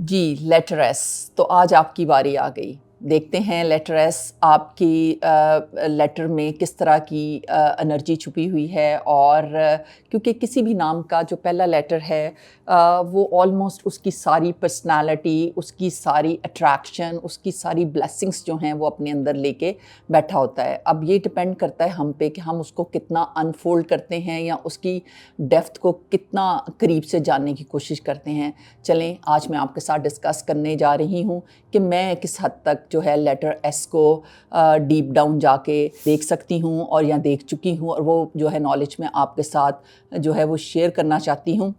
جی letter S, تو آج آپ کی باری آ گئی۔ دیکھتے ہیں لیٹر ایس آپ کی لیٹر میں کس طرح کی انرجی چھپی ہوئی ہے، اور کیونکہ کسی بھی نام کا جو پہلا لیٹر ہے وہ آلموسٹ اس کی ساری پرسنالٹی، اس کی ساری اٹریکشن، اس کی ساری بلیسنگس جو ہیں وہ اپنے اندر لے کے بیٹھا ہوتا ہے۔ اب یہ ڈپینڈ کرتا ہے ہم پہ کہ ہم اس کو کتنا انفولڈ کرتے ہیں یا اس کی ڈیپتھ کو کتنا قریب سے جاننے کی کوشش کرتے ہیں۔ چلیں آج میں آپ کے ساتھ ڈسکس کرنے جا رہی ہوں کہ میں کس حد تک جو ہے لیٹر ایس کو ڈیپ ڈاؤن جا کے دیکھ سکتی ہوں اور یا دیکھ چکی ہوں، اور وہ جو ہے نالج میں آپ کے ساتھ جو ہے وہ شیئر کرنا چاہتی ہوں۔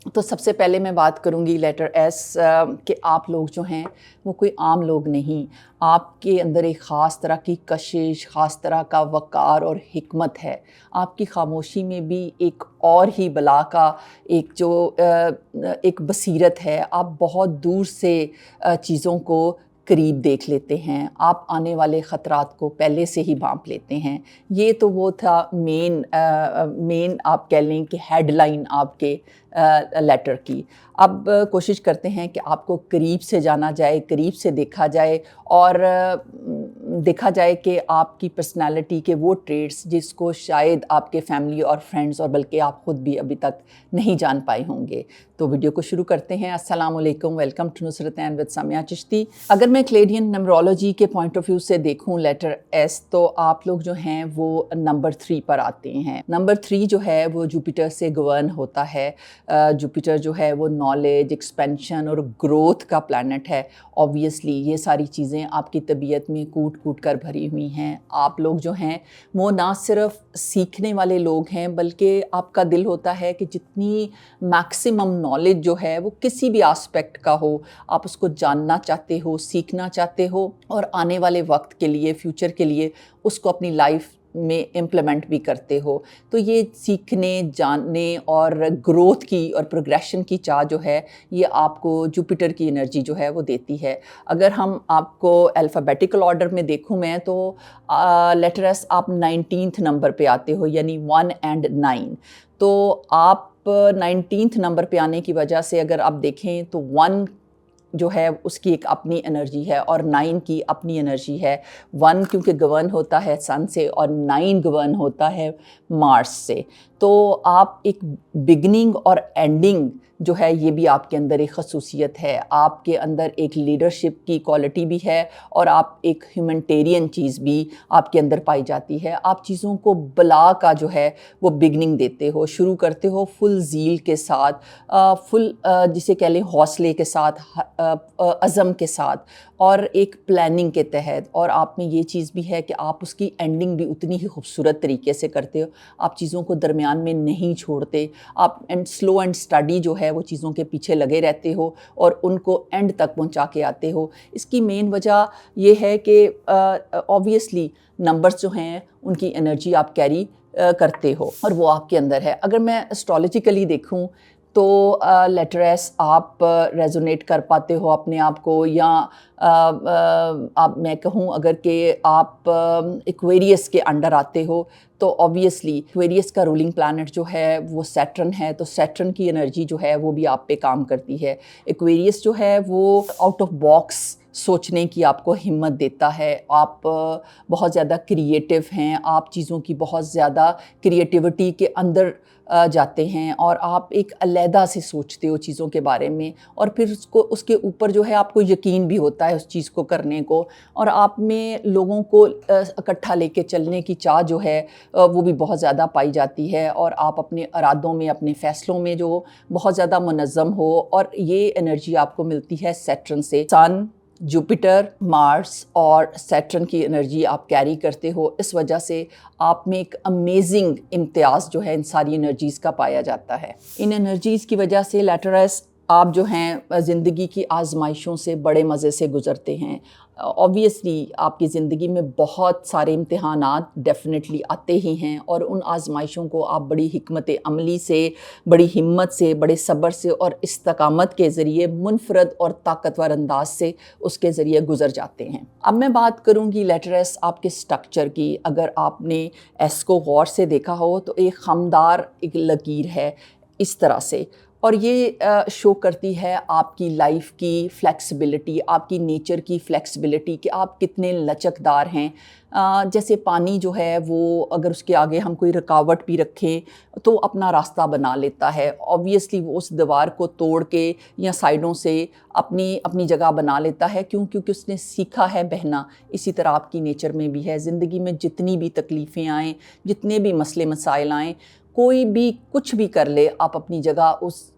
تو سب سے پہلے میں بات کروں گی لیٹر ایس کہ آپ لوگ جو ہیں وہ کوئی عام لوگ نہیں، آپ کے اندر ایک خاص طرح کی کشش، خاص طرح کا وقار اور حکمت ہے۔ آپ کی خاموشی میں بھی ایک اور ہی بلا کا ایک بصیرت ہے۔ آپ بہت دور سے چیزوں کو قریب دیکھ لیتے ہیں، آپ آنے والے خطرات کو پہلے سے ہی بھانپ لیتے ہیں۔ یہ تو وہ تھا مین آپ کہہ لیں کہ ہیڈ لائن آپ کے لیٹر کی۔ اب کوشش کرتے ہیں کہ آپ کو قریب سے جانا جائے، قریب سے دیکھا جائے، اور دیکھا جائے کہ آپ کی پرسنالٹی کے وہ ٹریٹس جس کو شاید آپ کے فیملی اور فرینڈز اور بلکہ آپ خود بھی ابھی تک نہیں جان پائے ہوں گے۔ تو ویڈیو کو شروع کرتے ہیں۔ السلام علیکم، welcome to نصرتین with Samiya Chishti. اگر میں کلیڈین نمبرولوجی کے پوائنٹ آف ویو سے دیکھوں لیٹر ایس، تو آپ لوگ جو ہیں وہ نمبر 3 پر آتے ہیں۔ نمبر 3 جو ہے وہ جوپیٹر سے گورن ہوتا ہے۔ جوپیٹر جو ہے وہ نالج، ایکسپینشن اور گروتھ کا پلانٹ ہے۔ اوبویسلی یہ ساری چیزیں آپ کی طبیعت میں کوٹ کوٹ کر بھری ہوئی ہیں۔ آپ لوگ جو ہیں وہ نہ صرف سیکھنے والے لوگ ہیں، بلکہ آپ کا دل ہوتا ہے کہ جتنی میکسیمم نالج جو ہے وہ کسی بھی آسپیکٹ کا ہو، آپ اس کو جاننا چاہتے ہو، سیکھنا چاہتے ہو، اور آنے والے وقت کے لیے، فیوچر کے لیے اس کو اپنی لائف میں امپلیمنٹ بھی کرتے ہو۔ تو یہ سیکھنے، جاننے اور گروتھ کی اور پروگریشن کی چاہ جو ہے یہ آپ کو جوپیٹر کی انرجی جو ہے وہ دیتی ہے۔ اگر ہم آپ کو الفابیٹیکل آرڈر میں دیکھوں میں تو لیٹر ایس آپ 19 نمبر پہ آتے ہو، یعنی 1 اور 9۔ تو آپ 19 نمبر پہ آنے کی وجہ سے اگر آپ دیکھیں تو 1 جو ہے اس کی ایک اپنی انرجی ہے اور 9 کی اپنی انرجی ہے۔ 1 کیونکہ گورن ہوتا ہے سن سے، اور 9 گورن ہوتا ہے مارس سے۔ تو آپ ایک بگننگ اور اینڈنگ جو ہے یہ بھی آپ کے اندر ایک خصوصیت ہے۔ آپ کے اندر ایک لیڈرشپ کی کوالٹی بھی ہے، اور آپ ایک ہیومنٹیرین چیز بھی آپ کے اندر پائی جاتی ہے۔ آپ چیزوں کو بلا کا جو ہے وہ بگننگ دیتے ہو، شروع کرتے ہو فل زیل کے ساتھ، فل جسے کہہ لیں حوصلے کے ساتھ، عزم کے ساتھ، اور ایک پلاننگ کے تحت۔ اور آپ میں یہ چیز بھی ہے کہ آپ اس کی اینڈنگ بھی اتنی ہی خوبصورت طریقے سے کرتے ہو۔ آپ چیزوں کو درمیان میں نہیں چھوڑتے، آپ سلو اینڈ اسٹڈی جو ہے وہ چیزوں کے پیچھے لگے رہتے ہو اور ان کو اینڈ تک پہنچا کے آتے ہو۔ اس کی مین وجہ یہ ہے کہ اوبویسلی نمبرز جو ہیں ان کی انرجی آپ کیری کرتے ہو اور وہ آپ کے اندر ہے۔ اگر میں اسٹرالوجیکلی دیکھوں تو لیٹر ایس آپ ریزونیٹ کر پاتے ہو اپنے آپ کو، یا آپ میں کہوں اگر کہ آپ ایکویریس کے انڈر آتے ہو، تو اوبویسلی ایکویریس کا رولنگ پلانٹ جو ہے وہ سیٹرن ہے، تو سیٹرن کی انرجی جو ہے وہ بھی آپ پہ کام کرتی ہے۔ ایکویریس جو ہے وہ آؤٹ آف باکس سوچنے کی آپ کو ہمت دیتا ہے۔ آپ بہت زیادہ کریٹیو ہیں، آپ چیزوں کی بہت زیادہ کریٹیوٹی کے اندر جاتے ہیں، اور آپ ایک علیحدہ سے سوچتے ہو چیزوں کے بارے میں، اور پھر اس کے اوپر جو ہے آپ کو یقین بھی ہوتا ہے اس چیز کو کرنے کو، اور آپ میں لوگوں کو اکٹھا لے کے چلنے کی چاہ جو ہے وہ بھی بہت زیادہ پائی جاتی ہے، اور آپ اپنے ارادوں میں، اپنے فیصلوں میں جو بہت زیادہ منظم ہو، اور یہ انرجی آپ کو ملتی ہے سیٹرن سے۔ سن، جوپیٹر، مارس اور سیٹرن کی انرجی آپ کیری کرتے ہو، اس وجہ سے آپ میں ایک امیزنگ امتیاز جو ہے ان ساری انرجیز کا پایا جاتا ہے۔ ان انرجیز کی وجہ سے لیٹر ایس آپ جو ہیں زندگی کی آزمائشوں سے بڑے مزے سے گزرتے ہیں۔ اوبویسلی آپ کی زندگی میں بہت سارے امتحانات ڈیفینیٹلی آتے ہی ہیں، اور ان آزمائشوں کو آپ بڑی حکمت عملی سے، بڑی ہمت سے، بڑے صبر سے اور استقامت کے ذریعے منفرد اور طاقتور انداز سے اس کے ذریعے گزر جاتے ہیں۔ اب میں بات کروں گی لیٹر ایس آپ کے سٹرکچر کی۔ اگر آپ نے ایس کو غور سے دیکھا ہو تو ایک خمدار ایک لکیر ہے اس طرح سے، اور یہ شو کرتی ہے آپ کی لائف کی فلیکسیبلٹی، آپ کی نیچر کی فلیکسیبلٹی کہ آپ کتنے لچکدار ہیں۔ جیسے پانی جو ہے وہ اگر اس کے آگے ہم کوئی رکاوٹ بھی رکھیں تو اپنا راستہ بنا لیتا ہے، آبویسلی وہ اس دیوار کو توڑ کے یا سائڈوں سے اپنی جگہ بنا لیتا ہے، کیونکہ اس نے سیکھا ہے بہنا۔ اسی طرح آپ کی نیچر میں بھی ہے، زندگی میں جتنی بھی تکلیفیں آئیں، جتنے بھی مسئلے مسائل آئیں، کوئی بھی کچھ بھی کر لے، آپ اپنی جگہ اس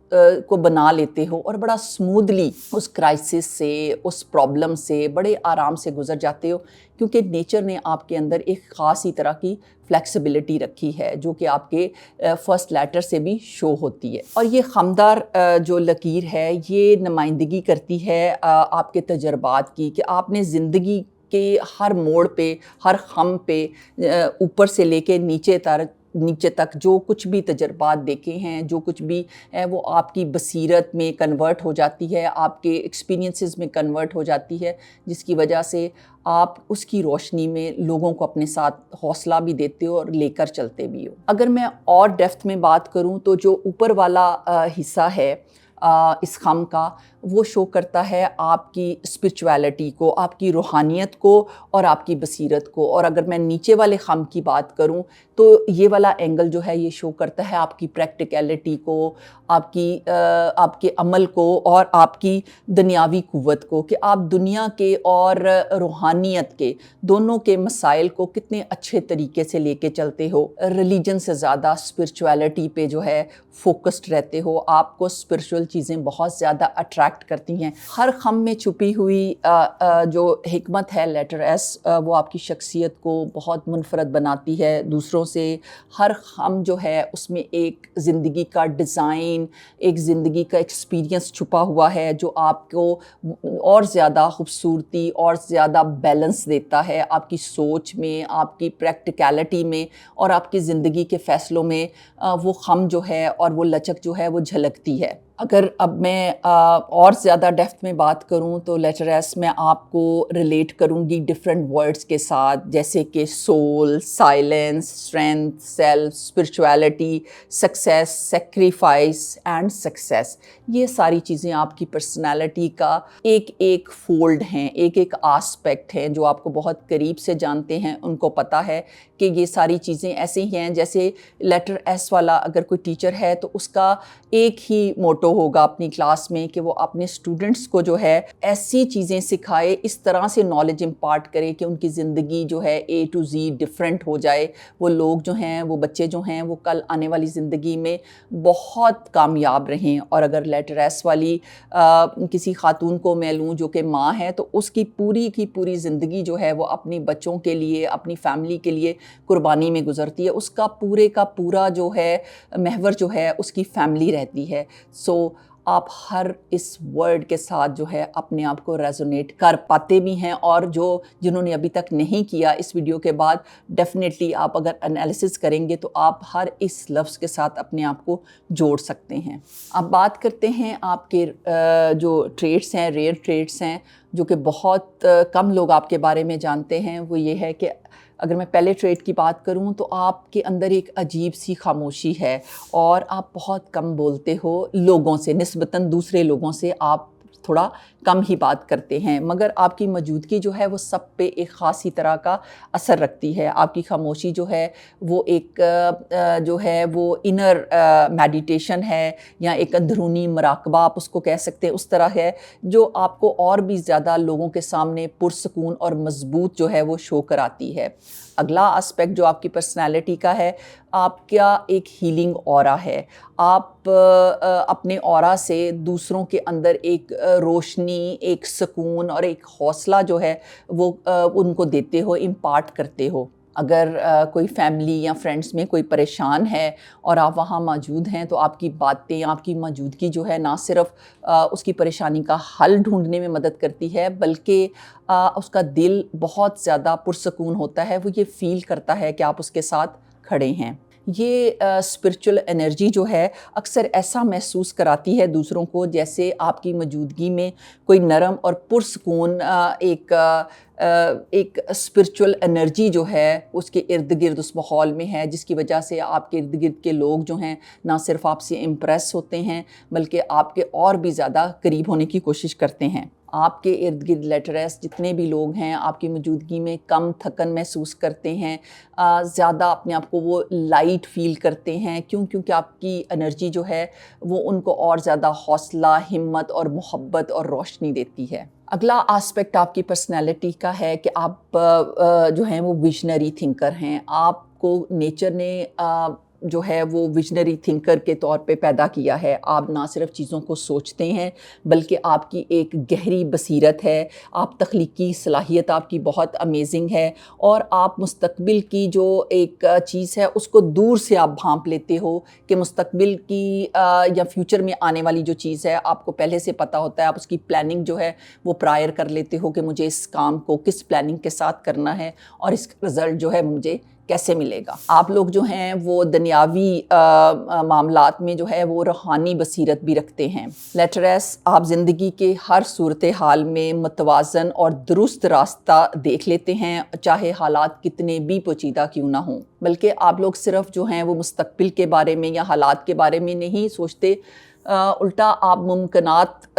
کو بنا لیتے ہو اور بڑا سمودلی اس کرائسس سے، اس پرابلم سے بڑے آرام سے گزر جاتے ہو، کیونکہ نیچر نے آپ کے اندر ایک خاص ہی طرح کی فلیکسیبلٹی رکھی ہے جو کہ آپ کے فرسٹ لیٹر سے بھی شو ہوتی ہے۔ اور یہ خمدار جو لکیر ہے یہ نمائندگی کرتی ہے آپ کے تجربات کی، کہ آپ نے زندگی کے ہر موڑ پہ، ہر خم پہ، اوپر سے لے کے نیچے تک جو کچھ بھی تجربات دیکھے ہیں، جو کچھ بھی ہے وہ آپ کی بصیرت میں کنورٹ ہو جاتی ہے، آپ کے ایکسپیرینسز میں کنورٹ ہو جاتی ہے، جس کی وجہ سے آپ اس کی روشنی میں لوگوں کو اپنے ساتھ حوصلہ بھی دیتے ہو اور لے کر چلتے بھی ہو۔ اگر میں اور ڈیپتھ میں بات کروں تو جو اوپر والا حصہ ہے اس خم کا، وہ شو کرتا ہے آپ کی اسپرچویلٹی کو، آپ کی روحانیت کو اور آپ کی بصیرت کو۔ اور اگر میں نیچے والے خم کی بات کروں تو یہ والا اینگل جو ہے یہ شو کرتا ہے آپ کی پریکٹیکلٹی کو، آپ کے عمل کو اور آپ کی دنیاوی قوت کو، کہ آپ دنیا کے اور روحانیت کے دونوں کے مسائل کو کتنے اچھے طریقے سے لے کے چلتے ہو۔ ریلیجن سے زیادہ اسپرچویلٹی پہ جو ہے فوکسڈ رہتے ہو، آپ کو اسپرچول چیزیں بہت زیادہ اٹریکٹ کرتی ہیں۔ ہر خم میں چھپی ہوئی جو حکمت ہے لیٹر ایس، وہ آپ کی شخصیت کو بہت منفرد بناتی ہے دوسروں سے۔ ہر خم جو ہے اس میں ایک زندگی کا ڈیزائن، ایک زندگی کا ایکسپیرینس چھپا ہوا ہے جو آپ کو اور زیادہ خوبصورتی اور زیادہ بیلنس دیتا ہے آپ کی سوچ میں، آپ کی پریکٹیکلٹی میں اور آپ کی زندگی کے فیصلوں میں۔ وہ خم جو ہے اور وہ لچک جو ہے وہ جھلکتی ہے۔ اگر اب میں اور زیادہ ڈیپتھ میں بات کروں تو لیٹر ایس میں آپ کو ریلیٹ کروں گی ڈفرینٹ ورڈز کے ساتھ، جیسے کہ civil, silence, strength, self, spirituality, success, sacrifice and success. یہ ساری چیزیں آپ کی پرسنالٹی کا ایک ایک فولڈ ہیں، ایک ایک آسپیکٹ ہیں۔ جو آپ کو بہت قریب سے جانتے ہیں ان کو پتہ ہے کہ یہ ساری چیزیں ایسے ہی ہیں جیسے لیٹر ایس والا اگر کوئی ٹیچر ہے تو اس کا ایک ہی موٹو ہوگا اپنی کلاس میں کہ وہ اپنے اسٹوڈنٹس کو جو ہے ایسی چیزیں سکھائے، اس طرح سے نالج امپارٹ کرے کہ ان کی زندگی جو ہے اے ٹو زی ڈفرینٹ ہو جائے۔ وہ لوگ جو ہیں، وہ بچے جو ہیں، وہ کل آنے والی زندگی میں بہت کامیاب رہیں۔ اور اگر لیٹر ایس والی کسی خاتون کو میں لوں جو کہ ماں ہے، تو اس کی پوری زندگی جو ہے وہ اپنی بچوں کے لیے، اپنی فیملی کے لیے قربانی میں گزرتی ہے۔ اس کا پورا جو ہے محور جو ہے اس کی فیملی رہتی ہے۔ سو آپ ہر اس ورڈ کے ساتھ جو ہے اپنے آپ کو ریزونیٹ کر پاتے بھی ہیں، اور جنہوں نے ابھی تک نہیں کیا اس ویڈیو کے بعد ڈیفینیٹلی آپ اگر انالیسس کریں گے تو آپ ہر اس لفظ کے ساتھ اپنے آپ کو جوڑ سکتے ہیں۔ اب بات کرتے ہیں آپ کے جو ٹریٹس ہیں، ریئر ٹریٹس ہیں جو کہ بہت کم لوگ آپ کے بارے میں جانتے ہیں۔ وہ یہ ہے کہ اگر میں پہلے ٹریٹ کی بات کروں تو آپ کے اندر ایک عجیب سی خاموشی ہے، اور آپ بہت کم بولتے ہو لوگوں سے، نسبتاً دوسرے لوگوں سے آپ تھوڑا کم ہی بات کرتے ہیں، مگر آپ کی موجودگی جو ہے وہ سب پہ ایک خاصی طرح کا اثر رکھتی ہے۔ آپ کی خاموشی جو ہے وہ ایک جو ہے وہ انر میڈیٹیشن ہے، یا ایک اندرونی مراقبہ آپ اس کو کہہ سکتے ہیں، اس طرح ہے جو آپ کو اور بھی زیادہ لوگوں کے سامنے پرسکون اور مضبوط جو ہے وہ شو کراتی ہے۔ اگلا اسپیکٹ جو آپ کی پرسنالٹی کا ہے، آپ کا ایک ہیلنگ اورا ہے۔ آپ اپنے اورا سے دوسروں کے اندر ایک روشنی، ایک سکون اور ایک حوصلہ جو ہے وہ ان کو دیتے ہو، امپارٹ کرتے ہو۔ اگر کوئی فیملی یا فرینڈس میں کوئی پریشان ہے اور آپ وہاں موجود ہیں تو آپ کی باتیں، آپ کی موجودگی جو ہے نہ صرف اس کی پریشانی کا حل ڈھونڈنے میں مدد کرتی ہے، بلکہ اس کا دل بہت زیادہ پرسکون ہوتا ہے۔ وہ یہ فیل کرتا ہے کہ آپ اس کے ساتھ کھڑے ہیں۔ یہ اسپرچول انرجی جو ہے اکثر ایسا محسوس کراتی ہے دوسروں کو جیسے آپ کی موجودگی میں کوئی نرم اور پرسکون ایک اسپرچول انرجی جو ہے اس کے ارد گرد اس ماحول میں ہے، جس کی وجہ سے آپ کے ارد گرد کے لوگ جو ہیں نہ صرف آپ سے امپریس ہوتے ہیں بلکہ آپ کے اور بھی زیادہ قریب ہونے کی کوشش کرتے ہیں۔ آپ کے ارد گرد لیٹریس جتنے بھی لوگ ہیں آپ کی موجودگی میں کم تھکن محسوس کرتے ہیں، زیادہ اپنے آپ کو وہ لائٹ فیل کرتے ہیں، کیونکہ آپ کی انرجی جو ہے وہ ان کو اور زیادہ حوصلہ، ہمت اور محبت اور روشنی دیتی ہے۔ اگلا آسپیکٹ آپ کی پرسنالٹی کا ہے کہ آپ جو ہیں وہ ویژنری تھنکر ہیں۔ آپ کو نیچر نے جو ہے وہ ویژنری تھنکر کے طور پہ پیدا کیا ہے۔ آپ نہ صرف چیزوں کو سوچتے ہیں بلکہ آپ کی ایک گہری بصیرت ہے، آپ تخلیقی صلاحیت آپ کی بہت امیزنگ ہے، اور آپ مستقبل کی جو ایک چیز ہے اس کو دور سے آپ بھانپ لیتے ہو کہ مستقبل کی یا فیوچر میں آنے والی جو چیز ہے آپ کو پہلے سے پتہ ہوتا ہے، آپ اس کی پلاننگ جو ہے وہ پرائر کر لیتے ہو کہ مجھے اس کام کو کس پلاننگ کے ساتھ کرنا ہے اور اس کا رزلٹ جو ہے مجھے کیسے ملے گا۔ آپ لوگ جو ہیں وہ دنیاوی معاملات میں جو ہے وہ روحانی بصیرت بھی رکھتے ہیں۔ لیٹریس آپ زندگی کے ہر صورتحال میں متوازن اور درست راستہ دیکھ لیتے ہیں، چاہے حالات کتنے بھی پیچیدہ کیوں نہ ہوں، بلکہ آپ لوگ صرف جو ہیں وہ مستقبل کے بارے میں یا حالات کے بارے میں نہیں سوچتے، الٹا آپ ممکنات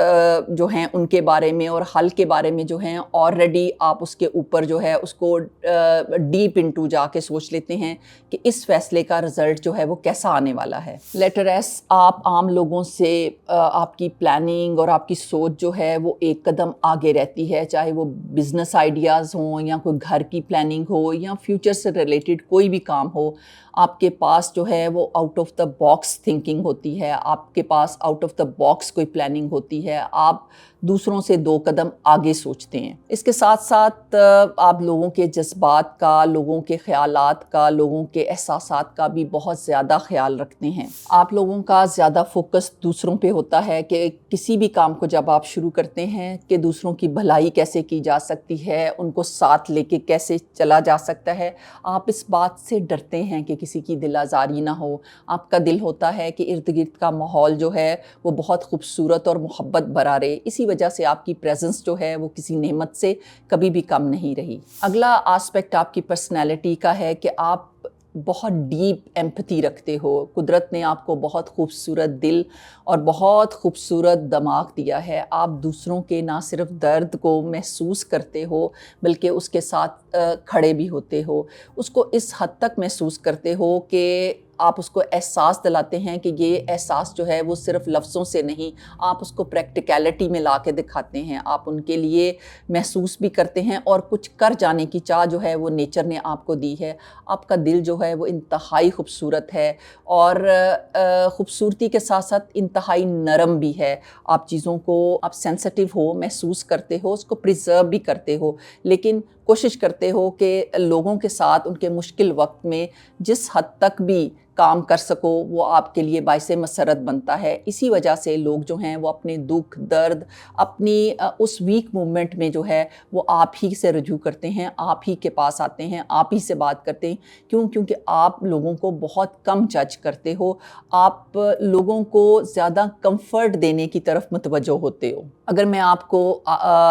جو ہیں ان کے بارے میں اور حل کے بارے میں جو ہیں آلریڈی آپ اس کے اوپر جو ہے اس کو ڈیپ انٹو جا کے سوچ لیتے ہیں کہ اس فیصلے کا رزلٹ جو ہے وہ کیسا آنے والا ہے۔ لیٹریس آپ عام لوگوں سے آپ کی پلاننگ اور آپ کی سوچ جو ہے وہ ایک قدم آگے رہتی ہے، چاہے وہ بزنس آئیڈیاز ہوں یا کوئی گھر کی پلاننگ ہو یا فیوچر سے ریلیٹڈ کوئی بھی کام ہو، آپ کے پاس جو ہے وہ out of the box thinking ہوتی ہے، آپ کے pass out of the box کوئی پلاننگ ہوتی ہے، آپ دوسروں سے 2 قدم آگے سوچتے ہیں۔ اس کے ساتھ ساتھ آپ لوگوں کے جذبات کا، لوگوں کے خیالات کا، لوگوں کے احساسات کا بھی بہت زیادہ خیال رکھتے ہیں۔ آپ لوگوں کا زیادہ فوکس دوسروں پہ ہوتا ہے کہ کسی بھی کام کو جب آپ شروع کرتے ہیں کہ دوسروں کی بھلائی کیسے کی جا سکتی ہے، ان کو ساتھ لے کے کیسے چلا جا سکتا ہے۔ آپ اس بات سے ڈرتے ہیں کہ کسی کی دل آزاری نہ ہو، آپ کا دل ہوتا ہے کہ ارد گرد کا ماحول جو ہے وہ بہت خوبصورت اور محبت بھرا رہے، اسی وجہ سے آپ کی پریزنس جو ہے وہ کسی نعمت سے کبھی بھی کم نہیں رہی۔ اگلا آسپیکٹ آپ کی پرسنالٹی کا ہے کہ آپ بہت ڈیپ ایمپتھی رکھتے ہو۔ قدرت نے آپ کو بہت خوبصورت دل اور بہت خوبصورت دماغ دیا ہے۔ آپ دوسروں کے نہ صرف درد کو محسوس کرتے ہو بلکہ اس کے ساتھ کھڑے بھی ہوتے ہو، اس کو اس حد تک محسوس کرتے ہو کہ آپ اس کو احساس دلاتے ہیں کہ یہ احساس جو ہے وہ صرف لفظوں سے نہیں، آپ اس کو پریکٹیکلٹی میں لا کے دکھاتے ہیں، آپ ان کے لیے محسوس بھی کرتے ہیں اور کچھ کر جانے کی چاہ جو ہے وہ نیچر نے آپ کو دی ہے۔ آپ کا دل جو ہے وہ انتہائی خوبصورت ہے اور خوبصورتی کے ساتھ ساتھ انتہائی نرم بھی ہے۔ آپ چیزوں کو آپ سینسٹیو ہو، محسوس کرتے ہو، اس کو پریزرو بھی کرتے ہو، لیکن کوشش کرتے ہو کہ لوگوں کے ساتھ ان کے مشکل وقت میں جس حد تک بھی کام کر سکو وہ آپ کے لیے باعث مسرت بنتا ہے۔ اسی وجہ سے لوگ جو ہیں وہ اپنے دکھ، درد، اپنی اس ویک مومنٹ میں جو ہے وہ آپ ہی سے رجوع کرتے ہیں، آپ ہی کے پاس آتے ہیں، آپ ہی سے بات کرتے ہیں۔ کیونکہ آپ لوگوں کو بہت کم جج کرتے ہو، آپ لوگوں کو زیادہ کمفرٹ دینے کی طرف متوجہ ہوتے ہو۔ اگر میں آپ کو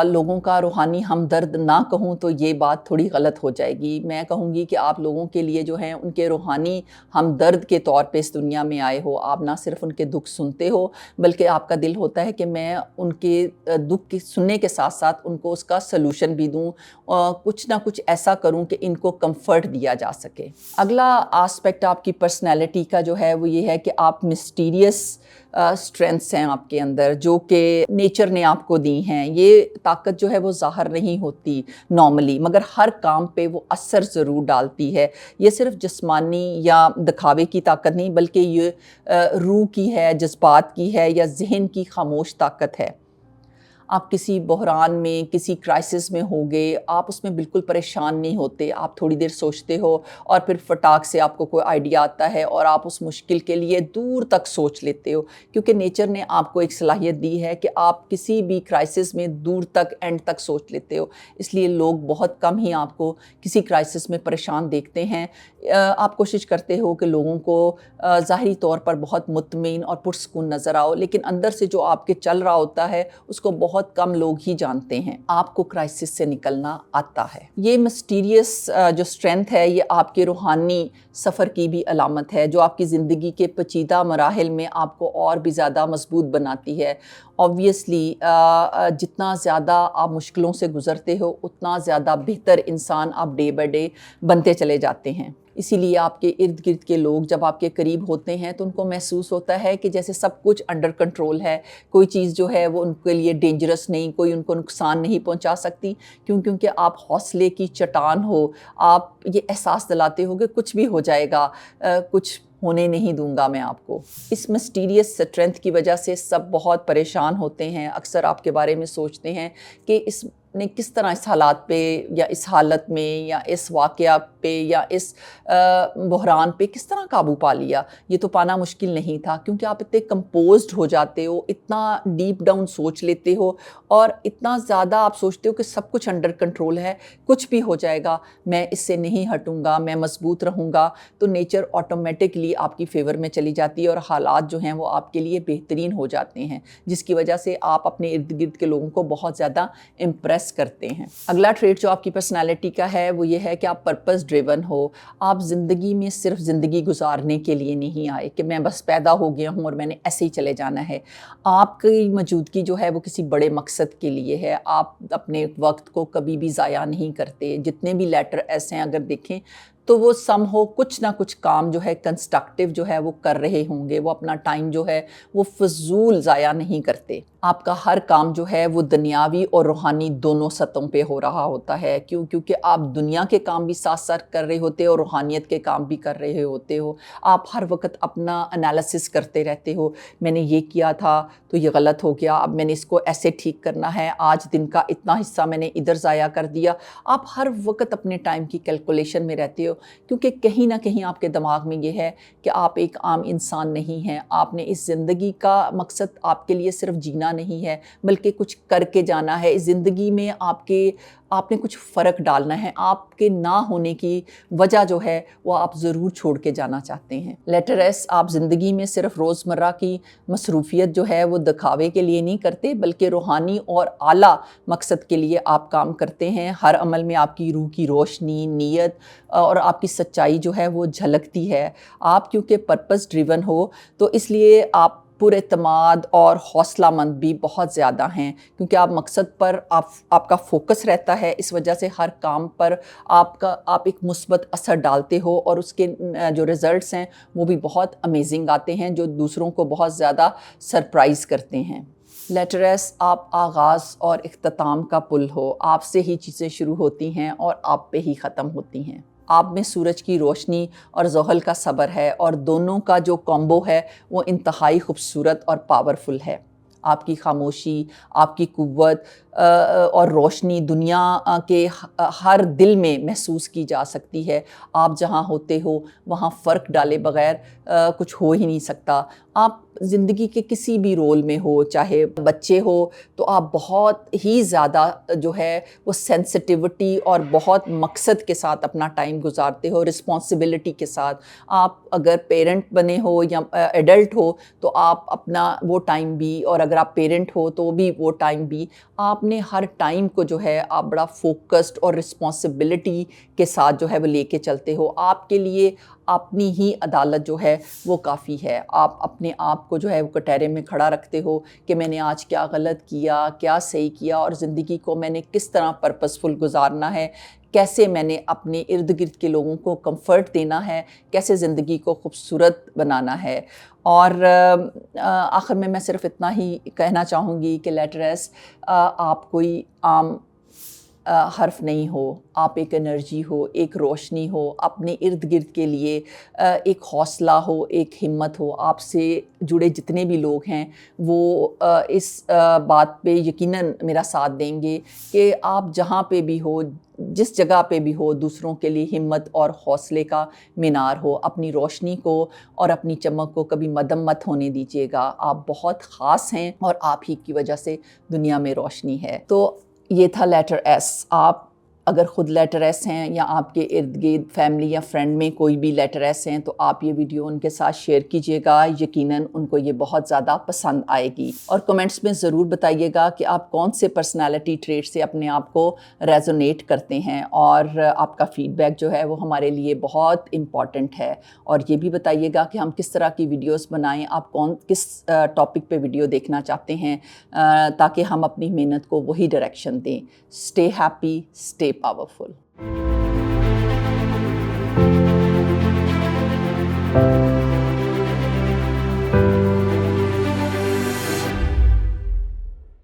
لوگوں کا روحانی ہمدرد نہ کہوں تو یہ بات تھوڑی غلط ہو جائے گی۔ میں کہوں گی کہ آپ لوگوں کے لیے جو ہیں ان کے روحانی ہمدرد کے طور پہ اس دنیا میں آئے ہو۔ آپ نہ صرف ان کے دکھ سنتے ہو بلکہ آپ کا دل ہوتا ہے کہ میں ان کے دکھ سننے کے ساتھ ساتھ ان کو اس کا سلوشن بھی دوں، کچھ نہ کچھ ایسا کروں کہ ان کو کمفرٹ دیا جا سکے۔ اگلا آسپیکٹ آپ کی پرسنالٹی کا جو ہے وہ یہ ہے کہ آپ مسٹیریس اسٹرینتھس ہیں آپ کے اندر جو کہ نیچر نے آپ کو دی ہیں۔ یہ طاقت جو ہے وہ ظاہر نہیں ہوتی نارملی، مگر ہر کام پہ وہ اثر ضرور ڈالتی ہے۔ یہ صرف جسمانی یا دکھاوے کی طاقت نہیں بلکہ یہ روح کی ہے، جذبات کی ہے یا ذہن کی خاموش طاقت ہے۔ آپ کسی بحران میں، کسی کرائسس میں ہو گئے، آپ اس میں بالکل پریشان نہیں ہوتے، آپ تھوڑی دیر سوچتے ہو اور پھر فٹاک سے آپ کو کوئی آئیڈیا آتا ہے اور آپ اس مشکل کے لیے دور تک سوچ لیتے ہو، کیونکہ نیچر نے آپ کو ایک صلاحیت دی ہے کہ آپ کسی بھی کرائسس میں دور تک، اینڈ تک سوچ لیتے ہو۔ اس لیے لوگ بہت کم ہی آپ کو کسی کرائسس میں پریشان دیکھتے ہیں۔ آپ کوشش کرتے ہو کہ لوگوں کو ظاہری طور پر بہت مطمئن اور پرسکون نظر آؤ، لیکن اندر سے جو آپ کے چل رہا ہوتا ہے اس کو بہت کم لوگ ہی جانتے ہیں۔ آپ کو کرائسس سے نکلنا آتا ہے۔ یہ مسٹیریس جو اسٹرینتھ ہے، یہ آپ کے روحانی سفر کی بھی علامت ہے، جو آپ کی زندگی کے پیچیدہ مراحل میں آپ کو اور بھی زیادہ مضبوط بناتی ہے۔ آبویسلی جتنا زیادہ آپ مشکلوں سے گزرتے ہو اتنا زیادہ بہتر انسان آپ ڈے بائی ڈے بنتے چلے جاتے ہیں۔ اسی لیے آپ کے ارد گرد کے لوگ جب آپ کے قریب ہوتے ہیں تو ان کو محسوس ہوتا ہے کہ جیسے سب کچھ انڈر کنٹرول ہے، کوئی چیز جو ہے وہ ان کے لیے ڈینجرس نہیں، کوئی ان کو نقصان نہیں پہنچا سکتی، کیونکہ آپ حوصلے کی چٹان ہو۔ آپ یہ احساس دلاتے ہو کہ کچھ بھی ہو جائے گا، کچھ ہونے نہیں دوں گا میں آپ کو۔ اس مسٹیریس اسٹرینتھ کی وجہ سے سب بہت پریشان ہوتے ہیں، اکثر آپ کے بارے میں سوچتے ہیں کہ اس نے کس طرح اس حالات پہ یا اس حالت میں یا اس واقعہ پہ یا اس بحران پہ کس طرح قابو پا لیا۔ یہ تو پانا مشکل نہیں تھا، کیونکہ آپ اتنے کمپوزڈ ہو جاتے ہو، اتنا ڈیپ ڈاؤن سوچ لیتے ہو اور اتنا زیادہ آپ سوچتے ہو کہ سب کچھ انڈر کنٹرول ہے، کچھ بھی ہو جائے گا، میں اس سے نہیں ہٹوں گا، میں مضبوط رہوں گا۔ تو نیچر آٹومیٹکلی آپ کی فیور میں چلی جاتی ہے اور حالات جو ہیں وہ آپ کے لیے بہترین ہو جاتے ہیں، جس کی وجہ سے آپ اپنے ارد گرد کے لوگوں کو بہت زیادہ امپریس کرتے ہیں۔ اگلا ٹریٹ جو آپ کی پرسنالٹی کا ہے وہ یہ ہے کہ آپ پرپس ڈریون ہو۔ آپ زندگی میں صرف زندگی گزارنے کے لیے نہیں آئے کہ میں بس پیدا ہو گیا ہوں اور میں نے ایسے ہی چلے جانا ہے۔ آپ کی موجودگی جو ہے وہ کسی بڑے مقصد کے لیے ہے۔ آپ اپنے وقت کو کبھی بھی ضائع نہیں کرتے۔ جتنے بھی لیٹر ایسے ہیں اگر دیکھیں تو وہ سم ہو کچھ نہ کچھ کام جو ہے کنسٹرکٹیو جو ہے وہ کر رہے ہوں گے، وہ اپنا ٹائم جو ہے وہ فضول ضائع نہیں کرتے۔ آپ کا ہر کام جو ہے وہ دنیاوی اور روحانی دونوں سطحوں پہ ہو رہا ہوتا ہے، کیونکہ آپ دنیا کے کام بھی ساتھ ساتھ کر رہے ہوتے ہو اور روحانیت کے کام بھی کر رہے ہوتے ہو۔ آپ ہر وقت اپنا انالیسس کرتے رہتے ہو، میں نے یہ کیا تھا تو یہ غلط ہو گیا، اب میں نے اس کو ایسے ٹھیک کرنا ہے، آج دن کا اتنا حصہ میں نے ادھر ضائع کر دیا۔ آپ ہر وقت اپنے ٹائم کی کیلکولیشن میں رہتے ہو، کیونکہ کہیں نہ کہیں آپ کے دماغ میں یہ ہے کہ آپ ایک عام انسان نہیں ہیں۔ آپ نے اس زندگی کا مقصد آپ کے لیے صرف جینا نہیں ہے بلکہ کچھ کر کے جانا ہے۔ اس زندگی میں آپ نے کچھ فرق ڈالنا ہے، آپ کے نہ ہونے کی وجہ جو ہے وہ آپ ضرور چھوڑ کے جانا چاہتے ہیں۔ لیٹر ایس، آپ زندگی میں صرف روزمرہ کی مصروفیت جو ہے وہ دکھاوے کے لیے نہیں کرتے بلکہ روحانی اور اعلیٰ مقصد کے لیے آپ کام کرتے ہیں۔ ہر عمل میں آپ کی روح کی روشنی، نیت اور آپ کی سچائی جو ہے وہ جھلکتی ہے۔ آپ کیونکہ پرپس ڈریون ہو تو اس لیے آپ پر اعتماد اور حوصلہ مند بھی بہت زیادہ ہیں، کیونکہ آپ مقصد پر آپ کا فوکس رہتا ہے، اس وجہ سے ہر کام پر آپ ایک مثبت اثر ڈالتے ہو اور اس کے جو رزلٹس ہیں وہ بھی بہت امیزنگ آتے ہیں، جو دوسروں کو بہت زیادہ سرپرائز کرتے ہیں۔ لیٹر ایس، آپ آغاز اور اختتام کا پل ہو، آپ سے ہی چیزیں شروع ہوتی ہیں اور آپ پہ ہی ختم ہوتی ہیں۔ آپ میں سورج کی روشنی اور زحل کا صبر ہے اور دونوں کا جو کمبو ہے وہ انتہائی خوبصورت اور پاورفل ہے۔ آپ کی خاموشی، آپ کی قوت اور روشنی دنیا کے ہر دل میں محسوس کی جا سکتی ہے۔ آپ جہاں ہوتے ہو وہاں فرق ڈالے بغیر کچھ ہو ہی نہیں سکتا۔ آپ زندگی کے کسی بھی رول میں ہو، چاہے بچے ہو تو آپ بہت ہی زیادہ جو ہے وہ سینسٹیوٹی اور بہت مقصد کے ساتھ اپنا ٹائم گزارتے ہو، رسپانسبلٹی کے ساتھ۔ آپ اگر پیرنٹ بنے ہو یا ایڈلٹ ہو تو آپ اپنا وہ ٹائم بھی، اور اگر آپ پیرنٹ ہو تو بھی وہ ٹائم بھی، آپ نے ہر ٹائم کو جو ہے آپ بڑا فوکسڈ اور رسپانسبلٹی کے ساتھ جو ہے وہ لے کے چلتے ہو۔ آپ کے لیے اپنی ہی عدالت جو ہے وہ کافی ہے۔ آپ اپنے آپ کو جو ہے وہ کٹہرے میں کھڑا رکھتے ہو کہ میں نے آج کیا غلط کیا، کیا صحیح کیا، اور زندگی کو میں نے کس طرح پرپسفل گزارنا ہے، کیسے میں نے اپنے ارد گرد کے لوگوں کو کمفرٹ دینا ہے، کیسے زندگی کو خوبصورت بنانا ہے۔ اور آخر میں صرف اتنا ہی کہنا چاہوں گی کہ لیٹر ایس، آپ کوئی عام حرف نہیں ہو، آپ ایک انرجی ہو، ایک روشنی ہو، اپنے ارد گرد کے لیے ایک حوصلہ ہو، ایک ہمت ہو. آپ سے جڑے جتنے بھی لوگ ہیں وہ اس بات پہ یقیناً میرا ساتھ دیں گے کہ آپ جہاں پہ بھی ہو، جس جگہ پہ بھی ہو، دوسروں کے لیے ہمت اور حوصلے کا مینار ہو. اپنی روشنی کو اور اپنی چمک کو کبھی مدھم مت ہونے دیجیے گا. آپ بہت خاص ہیں اور آپ ہی کی وجہ سے دنیا میں روشنی ہے. تو یہ تھا لیٹر ایس. آپ اگر خود لیٹر ایس ہیں یا آپ کے ارد گرد فیملی یا فرینڈ میں کوئی بھی لیٹر ایس ہیں تو آپ یہ ویڈیو ان کے ساتھ شیئر کیجیے گا. یقیناً ان کو یہ بہت زیادہ پسند آئے گی. اور کمنٹس میں ضرور بتائیے گا کہ آپ کون سے پرسنالٹی ٹریٹ سے اپنے آپ کو ریزونیٹ کرتے ہیں، اور آپ کا فیڈ بیک جو ہے وہ ہمارے لیے بہت امپورٹنٹ ہے. اور یہ بھی بتائیے گا کہ ہم کس طرح کی ویڈیوز بنائیں، آپ کس ٹاپک پہ ویڈیو دیکھنا چاہتے ہیں، تاکہ ہم اپنی محنت کو وہی ڈائریکشن دیں. Stay happy, stay powerful.